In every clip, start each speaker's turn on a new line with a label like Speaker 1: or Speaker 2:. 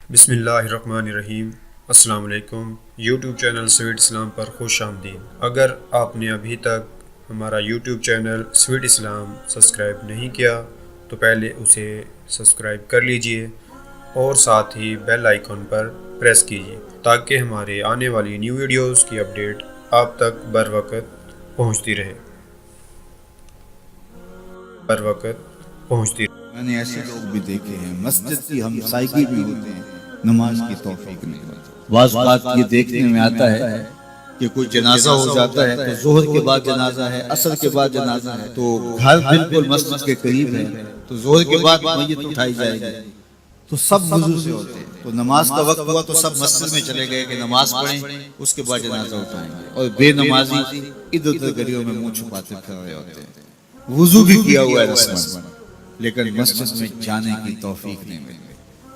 Speaker 1: بسم اللہ الرحمن الرحیم۔ السلام علیکم۔ یوٹیوب چینل سویٹ اسلام پر خوش آمدید۔ اگر آپ نے ابھی تک ہمارا یوٹیوب چینل سویٹ اسلام سبسکرائب نہیں کیا تو پہلے اسے سبسکرائب کر لیجئے اور ساتھ ہی بیل آئیکن پر پریس کیجئے تاکہ ہمارے آنے والی نیو ویڈیوز کی اپڈیٹ آپ تک بر وقت پہنچتی رہے۔
Speaker 2: میں نے ایسے لوگ بھی دیکھے ہیں مسجد کی ہمسائیگی بھی ہوتے ہیں، نماز کی توفیق نہیں ہوتی۔ بعض بات یہ دیکھنے میں آتا ہے کہ کوئی جنازہ ہو جاتا ہے تو ظہر کے بعد جنازہ ہے، عصر کے بعد جنازہ ہے، تو گھر بالکل مسجد کے قریب ہے تو ظہر کے بعد میت اٹھائی جائے گی، تو سب وضو سے ہوتے ہیں، تو نماز کا وقت ہوا تو سب مسجد میں چلے گئے کہ نماز پڑھیں، اس کے بعد جنازہ اٹھائیں گے، اور بے نمازی ادھر ادھر گلیوں میں منہ چھپاتے پھر رہے ہوتے ہیں۔ وضو بھی کیا ہوا ہے رسمن، لیکن مسجد میں جانے کی توفیق نہیں ملی۔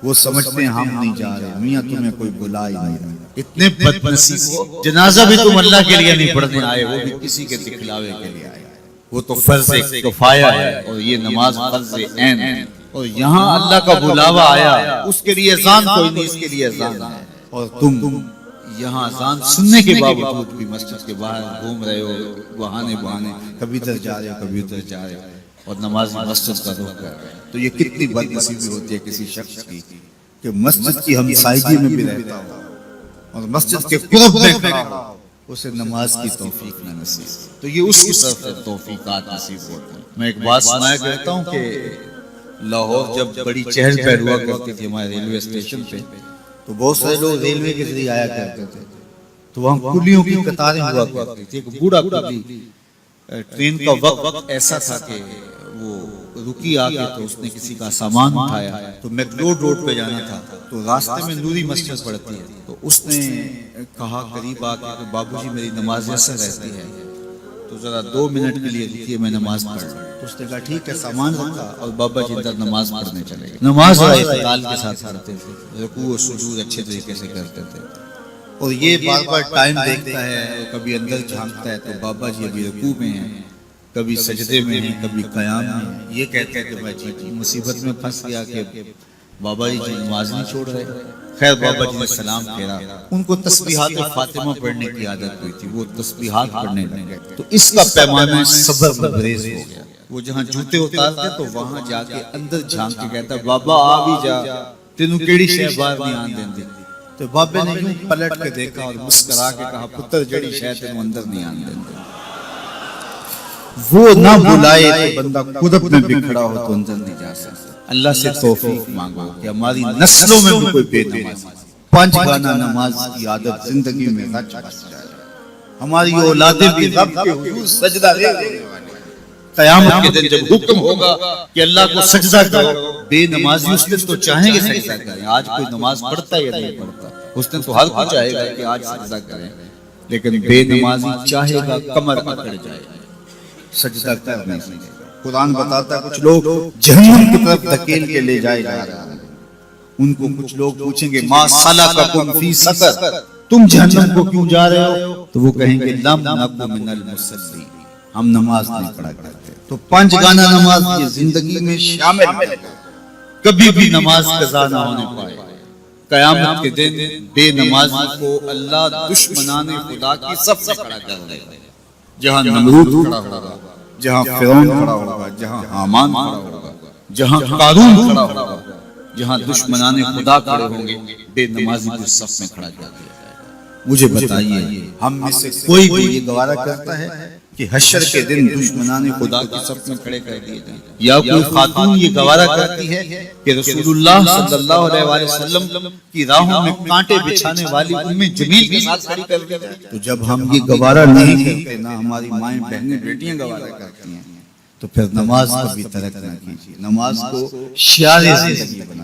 Speaker 2: وہ سمجھتے ہیں ہم نہیں جا رہے، میاں تمہیں کوئی بلا ہی نہیں، اتنے بد نصیب ہو، جنازہ بھی تم اللہ کے لیے نہیں پڑھنے آئے، وہ بھی کسی کے دکھلاوے کے لیے آئے۔ وہ تو فرض کفایہ ہے اور یہ نماز فرض عین ہے، اور یہاں اللہ کا بلاوا آیا، اس کے لیے اذان کوئی نہیں، اس کے لیے اذان ہے، اور تم یہاں اذان سننے کے باوجود بھی مسجد کے باہر گھوم رہے ہو، بہانے بہانے، کبھی ادھر جا رہے ہو کبھی ادھر جا رہے ہو، اور نماز مسجد کا رخ کر رہے ہیں۔ تو یہ کتنی بد نصیبی ہوتی ہے کسی شخص کی کہ مسجد کی ہمسائیگی میں بھی رہتا ہو اور مسجد کے قرب میں کھڑا ہو، اسے نماز کی توفیق نہ نصیب۔ تو یہ اس کی طرف سے توفیقات نصیب ہوتی ہیں۔ میں ایک بات سنایا کرتا ہوں کہ لاہور جب بڑی چہل پہل ہوا کرتی تھی ہمارے ریلوے اسٹیشن پہ، تو بہت سارے لوگ ریلوے کے ذریعے آیا کرتے تھے، تو وہاں کلیوں کی قطاریں ہوا کرتی تھی۔ ایک بوڑھا کلی، ٹرین کا وقت ایسا تھا کہ وہ رکی آ کے، تو اس نے کسی کا سامان اٹھایا، تو میکلوڈ روڈ پہ جانا تھا، تو راستے میں نوری مسجد پڑتی ہے، تو اس نے کہا قریب آ کے کہ بابو جی میری نماز ایسا رہتی ہے تو ذرا 2 منٹ کے لیے رکیے، میں نماز پڑھ لوں۔ تو اس نے کہا ٹھیک ہے، سامان رکھا اور بابا جی اندر نماز پڑھنے چلے گئے۔ نماز اعتدال کے ساتھ پڑھتے تھے، رکوع و سجود اچھے طریقے سے کرتے تھے، اور یہ بار بار ٹائم دیکھتا ہے اور کبھی اندر جھانکتا ہے تو بابا جی ابھی رکوع میں ہیں، کبھی سجدے میں ہیں، کبھی قیام میں ہیں۔ یہ کہتے ہیں کہ میں جی مصیبت میں پھنس گیا کہ بابا جی نماز نہیں چھوڑ رہے۔ خیر بابا جی نے سلام پھیرا، ان کو تسبیحات فاطمہ پڑھنے کی عادت ہوئی تھی، وہ تسبیحات پڑھنے لگے، تو اس کا پیمانہ صبر بریز ہو گیا۔ وہ جہاں جوتے اتارتے تو وہاں جا کے اندر جھانک کے کہتا بابا آ بھی جا، تینوں کیڑی شے باہر نہیں آن دیندی۔ تو بابے نے یوں پلٹ کے دیکھا اور مسکرا کے کہا پتر جڑی شے تینوں اندر نہیں آن دیندی۔ وہ نہ بلائے تو بندہ قدرت میں بھی کھڑا ہو تو اندر نہیں جا سکتا۔ اللہ سے توفیق مانگو کہ ہماری نسلوں میں بھی کوئی بے نماز، 5 گانا نماز کی عادت زندگی میں رچ بس جائے، ہماری اولادیں بھی رب کے حضور سجدہ دے ہونے والی۔ قیامت کے دن جب حکم ہوگا کہ اللہ کو سجدہ کرو، بے نمازی اس دن تو چاہیں گے سجدہ کریں۔ آج کوئی نماز پڑھتا ہے یا نہیں پڑھتا، اس دن تو ہر کوئی چاہے گا کہ آج سجدہ کریں، لیکن بے نمازی چاہے گا کمر اکڑ جائے، سجدہ کر نہیں سکے۔ قرآن بتاتا ہے کچھ لوگ جہنم کی طرف دھکیل کے لے جائے جا رہے ہیں، ان کو کچھ لوگ پوچھیں گے ما سلککم فی سقر، تم جہنم کو کیوں جا رہے ہو؟ تو وہ کہیں گے لم نک من المصلین، ہم نماز نہیں پڑھا کرتے۔ تو 5 گانا نماز یہ زندگی میں شامل ہے، کبھی بھی نماز قضا نہ ہونے پائے۔ قیامت کے دن بے نمازی کو اللہ دشمنان خدا کی صف سے کھڑا کر دے گا، جہاں نمرود کھڑا ہوگا، جہاں فرعون کھڑا ہوگا، جہاں حامان کھڑا ہوگا، جہاں قارون کھڑا ہوگا، جہاں دشمنان خدا کھڑے ہوں گے، بے نمازی کو صف میں کھڑا کر دیا جائے گا۔ مجھے بتائیے ہم میں سے کوئی بھی یہ گوارہ کرتا ہے کہ حشر کے دن دشمنان خدا کی صف میں کھڑے کر دیے جائیں؟ یا کوئی خاتون یہ گوارہ کرتی ہے کہ رسول اللہ صلی اللہ علیہ وآلہ وسلم کی راہوں میں کانٹے بچھانے والی ام جمیل کے ساتھ کھڑی کر دی جائے؟ تو جب ہم یہ گوارہ نہیں کرتے، نہ ہماری مائیں بہنیں بیٹیاں گوارہ کرتی ہیں، تو پھر نماز کو بھی ترک نہ کیجیے، نماز کو شعار زندگی بنائیے۔